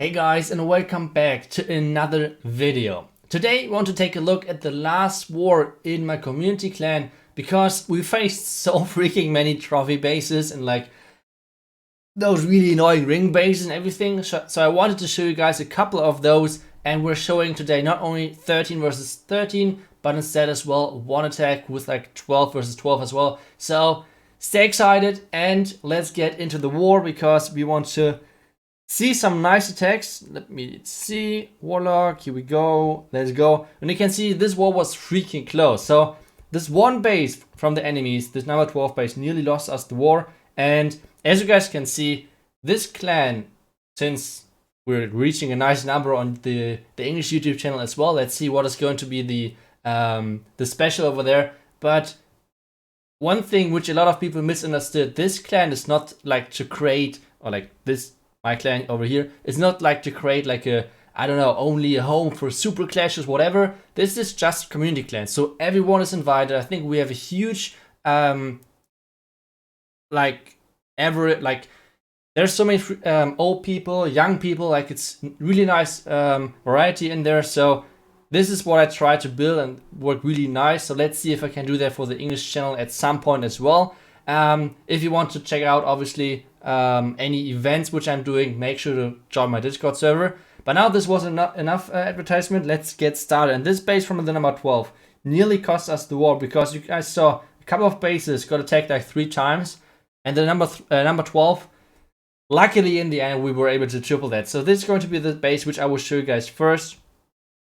Hey guys, and welcome back to another video. Today we want to take a look at the last war in my community clan because we faced so freaking many trophy bases and like those really annoying ring bases and everything. So I wanted to show you guys a couple of those, and we're showing today not only 13 versus 13 but instead as well one attack with like 12 versus 12 as well. So stay excited and let's get into the war because we want to see some nice attacks. Let me see. Warlock, here we go. Let's go. And you can see this war was freaking close. So this one base from the enemies, this number 12 base, nearly lost us the war. And as you guys can see, this clan, since we're reaching a nice number on the English YouTube channel as well, let's see what is going to be the special over there. But one thing which a lot of people misunderstood, this clan is not like to create, or like this my clan over here, is not like to create like a, I don't know, only a home for super clashes, whatever. This is just community clan, so everyone is invited. I think we have a huge there's so many old people, young people, like it's really nice variety in there. So this is what I try to build and work really nice. So let's see if I can do that for the English channel at some point as well. If you want to check out obviously any events which I'm doing, make sure to join my Discord server. But now this was enough advertisement. Let's get started. And this base from the number 12 nearly cost us the war because you guys saw a couple of bases got attacked like 3 times, and the number 12, luckily in the end we were able to triple that. So this is going to be the base which I will show you guys first.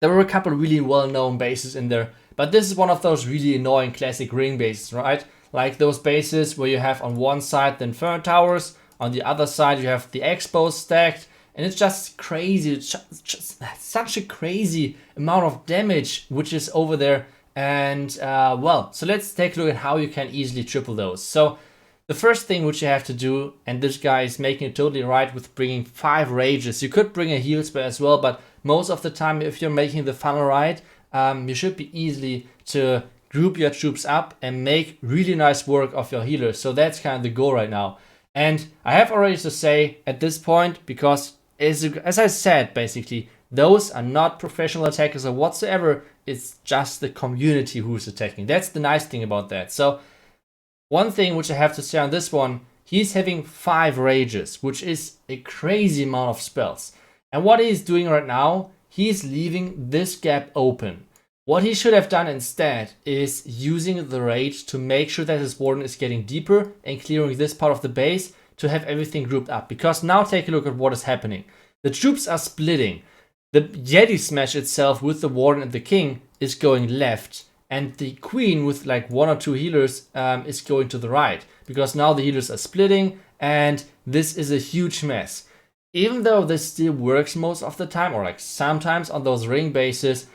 There were a couple of really well-known bases in there, but this is one of those really annoying classic ring bases, right? Like those bases where you have on one side the Inferno Towers, on the other side you have the Expos stacked, and it's just crazy. It's just such a crazy amount of damage which is over there. And well, so let's take a look at how you can easily triple those. So the first thing which you have to do, and this guy is making it totally right with bringing 5 rages. You could bring a heal spell as well, but most of the time if you're making the funnel right, you should be easily to group your troops up and make really nice work of your healers. So that's kind of the goal right now. And I have already to say at this point, because as I said, basically, those are not professional attackers or whatsoever. It's just the community who's attacking. That's the nice thing about that. So one thing which I have to say on this one, he's having 5 rages, which is a crazy amount of spells. And what he's doing right now, he's leaving this gap open. What he should have done instead is using the rage to make sure that his warden is getting deeper and clearing this part of the base to have everything grouped up. Because now take a look at what is happening. The troops are splitting. The Yeti smash itself with the warden and the king is going left. And the queen with like 1 or 2 healers is going to the right. Because now the healers are splitting and this is a huge mess. Even though this still works most of the time, or like sometimes on those ring bases,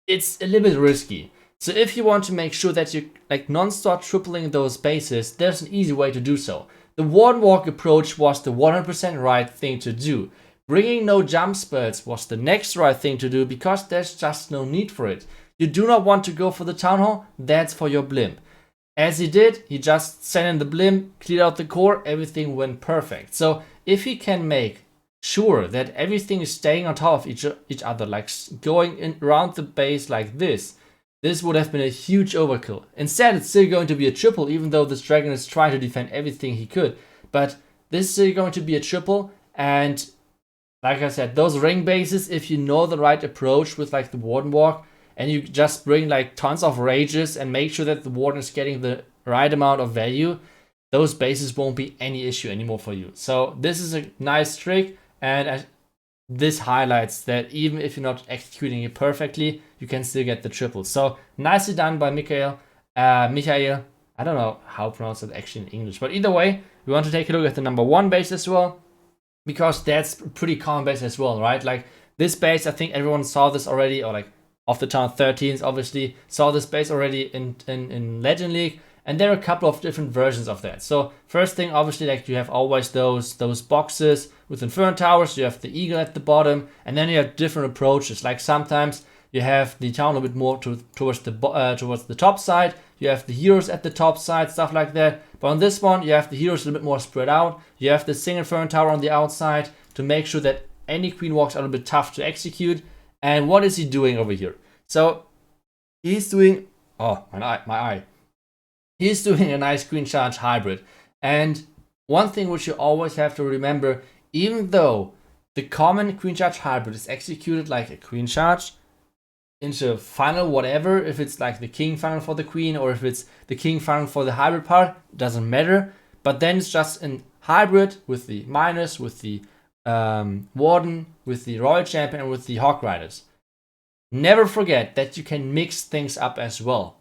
it's a little bit risky. So if you want to make sure that you like non-stop tripling those bases, there's an easy way to do so. The warden walk approach was the 100% right thing to do. Bringing no jump spells was the next right thing to do because there's just no need for it. You do not want to go for the town hall, that's for your blimp. As he did, he just sent in the blimp, cleared out the core, everything went perfect. So if he can make sure that everything is staying on top of each other, like going in around the base like this would have been a huge overkill. Instead, it's still going to be a triple, even though this dragon is trying to defend everything he could. But this is still going to be a triple, and like I said, those ring bases, if you know the right approach with like the warden walk, and you just bring like tons of rages and make sure that the warden is getting the right amount of value, those bases won't be any issue anymore for you. So this is a nice trick. And this highlights that even if you're not executing it perfectly, you can still get the triple. So nicely done by Michael. I don't know how to pronounce it actually in English. But either way, we want to take a look at the number 1 base as well. Because that's a pretty common base as well, right? Like this base, I think everyone saw this already. Or like off the town 13s obviously saw this base already in Legend League. And there are a couple of different versions of that. So first thing, obviously, like you have always those boxes with Inferno Towers. You have the eagle at the bottom, and then you have different approaches. Like sometimes you have the town a bit more towards the top side. You have the heroes at the top side, stuff like that. But on this one, you have the heroes a little bit more spread out. You have the single Inferno Tower on the outside to make sure that any queen walks are a little bit tough to execute. And what is he doing over here? So he's doing, oh, my eye. He's doing a nice queen charge hybrid. And one thing which you always have to remember, even though the common queen charge hybrid is executed like a queen charge into funnel, whatever, if it's like the king funnel for the queen or if it's the king funnel for the hybrid part, doesn't matter. But then it's just in hybrid with the miners, with the warden, with the royal champion, and with the hawk riders. Never forget that you can mix things up as well.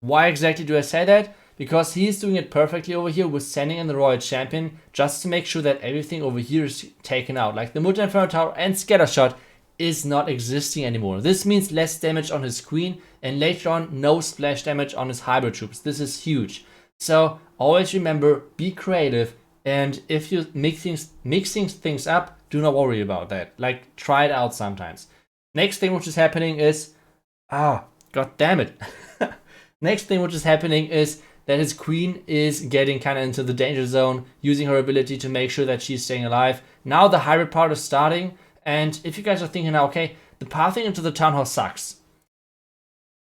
Why exactly do I say that? Because he's doing it perfectly over here with sending in the royal champion just to make sure that everything over here is taken out. Like the Mutter Inferno Tower and Scattershot is not existing anymore. This means less damage on his queen and later on no splash damage on his hybrid troops. This is huge. So always remember, be creative, and if you mixing things up, do not worry about that. Like, try it out sometimes. Next thing which is happening is, god damn it. Next thing which is happening is that his queen is getting kind of into the danger zone, using her ability to make sure that she's staying alive. Now the hybrid part is starting, and if you guys are thinking now, okay, the pathing into the town hall sucks.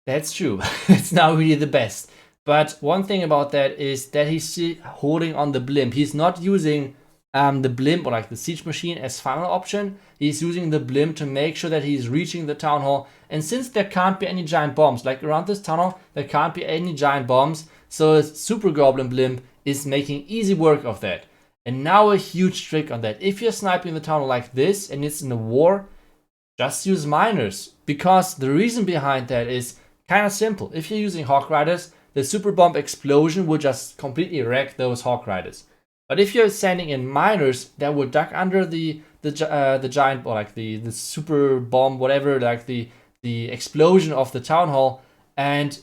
That's true. It's now really the best. But one thing about that is that he's still holding on the blimp. He's not using the blimp or like the siege machine as final option. He's using the blimp to make sure that he's reaching the town hall. And since there can't be any giant bombs, like around this town hall, there can't be any giant bombs. So a super goblin blimp is making easy work of that. And now a huge trick on that. If you're sniping the town hall like this and it's in a war, just use miners. Because the reason behind that is kind of simple. If you're using hawk riders, the super bomb explosion will just completely wreck those hawk riders. But if you're sending in miners that will duck under the giant, or like the super bomb, whatever, like the explosion of the town hall, and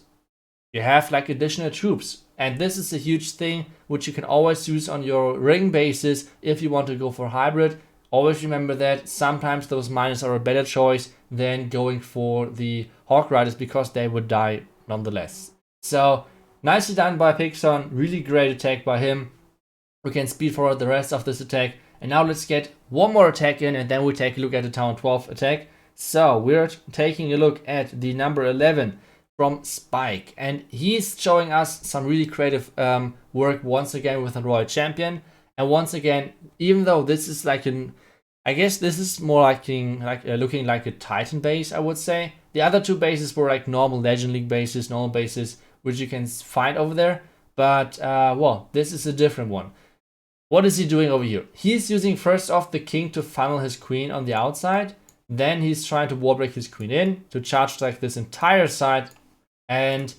you have like additional troops. And this is a huge thing which you can always use on your ring bases if you want to go for hybrid. Always remember that sometimes those miners are a better choice than going for the hawk riders because they would die nonetheless. So nicely done by Pixon, really great attack by him. We can speed forward the rest of this attack. And now let's get one more attack in and then we take a look at the Town 12 attack. So we're taking a look at the number 11 from Spike. And he's showing us some really creative work once again with the Royal Champion. And once again, even though this is like I guess this is more like looking like a Titan base, I would say. The other two bases were like normal Legend League bases, normal bases, which you can find over there. But, well, this is a different one. What is he doing over here? He's using first off the king to funnel his queen on the outside. Then he's trying to wall break his queen in to charge like this entire side. And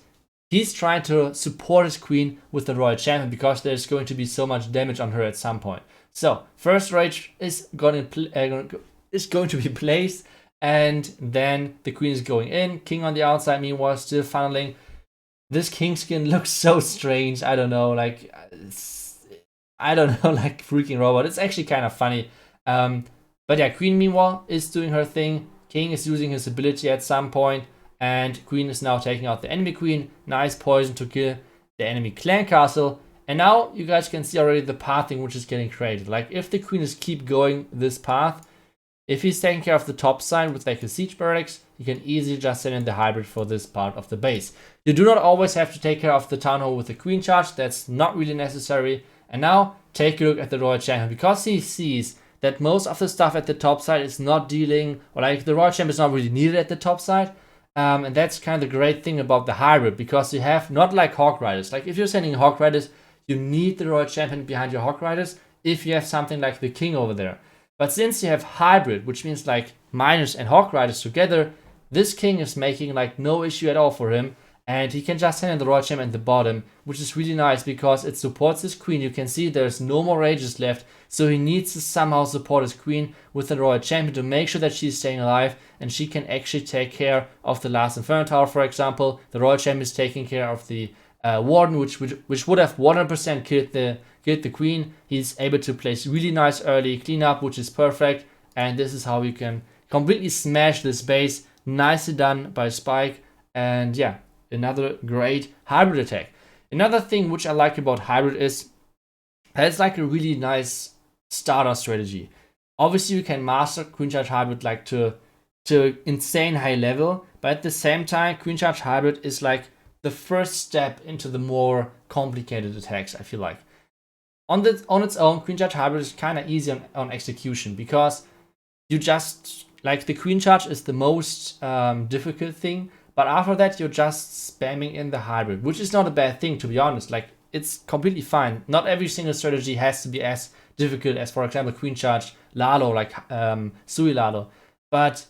he's trying to support his queen with the Royal Champion because there's going to be so much damage on her at some point. So, first rage is going to be placed. And then the queen is going in. King on the outside, meanwhile, still funneling. This king skin looks so strange. I don't know, like freaking robot. It's actually kind of funny. But yeah, queen meanwhile is doing her thing. King is using his ability at some point, and queen is now taking out the enemy queen. Nice poison to kill the enemy clan castle. And now you guys can see already the pathing which is getting created. Like if the queen is keep going this path, if he's taking care of the top side with like a siege barracks, you can easily just send in the hybrid for this part of the base. You do not always have to take care of the town hall with the queen charge. That's not really necessary. And now take a look at the Royal Champion, because he sees that most of the stuff at the top side is not dealing, or like the Royal Champion is not really needed at the top side. And that's kind of the great thing about the hybrid, because you have not like Hawk Riders. Like if you're sending Hawk Riders, you need the Royal Champion behind your Hawk Riders if you have something like the King over there. But since you have hybrid, which means like miners and Hawk Riders together, this King is making like no issue at all for him. And he can just send in the Royal Champion at the bottom, which is really nice because it supports his queen. You can see there's no more rages left, so he needs to somehow support his queen with the Royal Champion to make sure that she's staying alive and she can actually take care of the last Inferno Tower, for example. The Royal Champion is taking care of the Warden, which would have 100% killed the queen. He's able to place really nice early cleanup, which is perfect. And this is how you can completely smash this base. Nicely done by Spike. And yeah, another great hybrid attack. Another thing which I like about hybrid is that it's like a really nice starter strategy. Obviously, you can master Queen Charge Hybrid like to insane high level, but at the same time, Queen Charge Hybrid is like the first step into the more complicated attacks, I feel like. On its own, Queen Charge Hybrid is kind of easy on execution, because you just, like, the Queen Charge is the most difficult thing, but after that you're just spamming in the hybrid, which is not a bad thing, to be honest. Like, it's completely fine. Not every single strategy has to be as difficult as, for example, Queen Charge Lalo, like Sui Lalo, but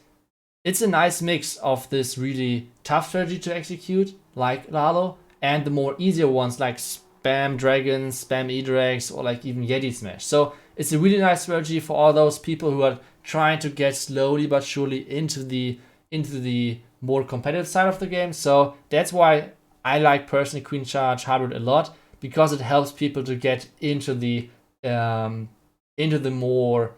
it's a nice mix of this really tough strategy to execute, like Lalo, and the more easier ones like spam dragons, spam E-Drags, or like even Yeti Smash. So it's a really nice strategy for all those people who are trying to get slowly but surely into the more competitive side of the game. So that's why I like personally Queen Charge Hybrid a lot, because it helps people to get into the more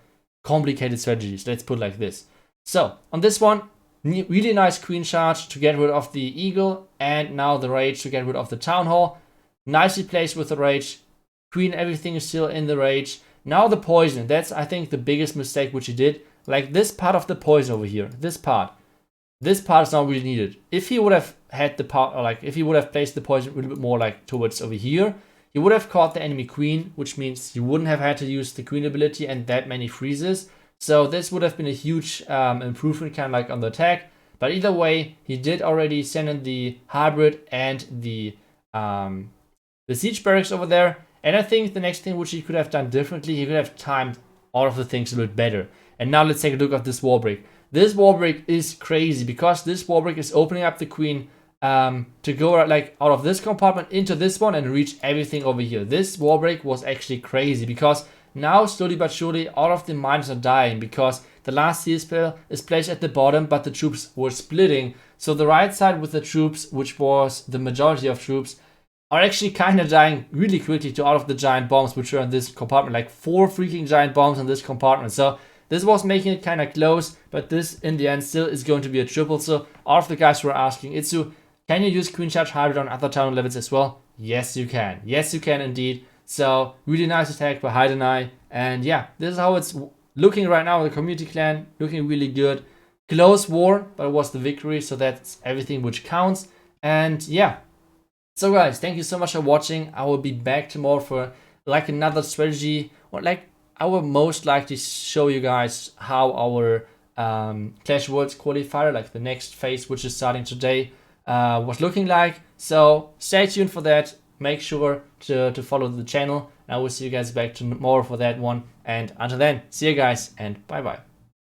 complicated strategies. Let's put it like this. So on this one, really nice Queen Charge to get rid of the Eagle, and now the Rage to get rid of the Town Hall. Nicely placed with the Rage. Queen, everything is still in the Rage. Now the Poison, that's I think the biggest mistake which he did. Like this part of the Poison over here, this part is not really needed. If he would have had the part, or like if he would have placed the Poison a little bit more like towards over here, he would have caught the enemy Queen, which means you wouldn't have had to use the Queen ability and that many freezes. So this would have been a huge improvement kind of like on the attack. But either way, he did already send in the Hybrid and the Siege Barracks over there. And I think the next thing which he could have done differently, he could have timed all of the things a bit better. And now let's take a look at this wall break. This wall break is crazy, because this wall break is opening up the Queen to go like out of this compartment into this one and reach everything over here. This wall break was actually crazy, because now, slowly but surely, all of the miners are dying, because the last seal spell is placed at the bottom, but the troops were splitting. So the right side with the troops, which was the majority of troops, are actually kind of dying really quickly to all of the giant bombs, which are in this compartment. Like 4 freaking giant bombs in this compartment. So this was making it kind of close, but this, in the end, still is going to be a triple. So all of the guys were asking, Itsu, can you use Queen Charge Hybrid on other town levels as well? Yes, you can. Yes, you can indeed. So, really nice attack by Heidenai. And yeah, this is how it's looking right now in the community clan. Looking really good. Close war, but it was the victory. So that's everything which counts. And yeah. So guys, thank you so much for watching. I will be back tomorrow for like another strategy. Or like, I will most likely show you guys how our Clash Worlds qualifier, like the next phase, which is starting today, was looking like. So stay tuned for that. Make sure to follow the channel. I will see you guys back tomorrow for that one. And until then, see you guys and bye bye.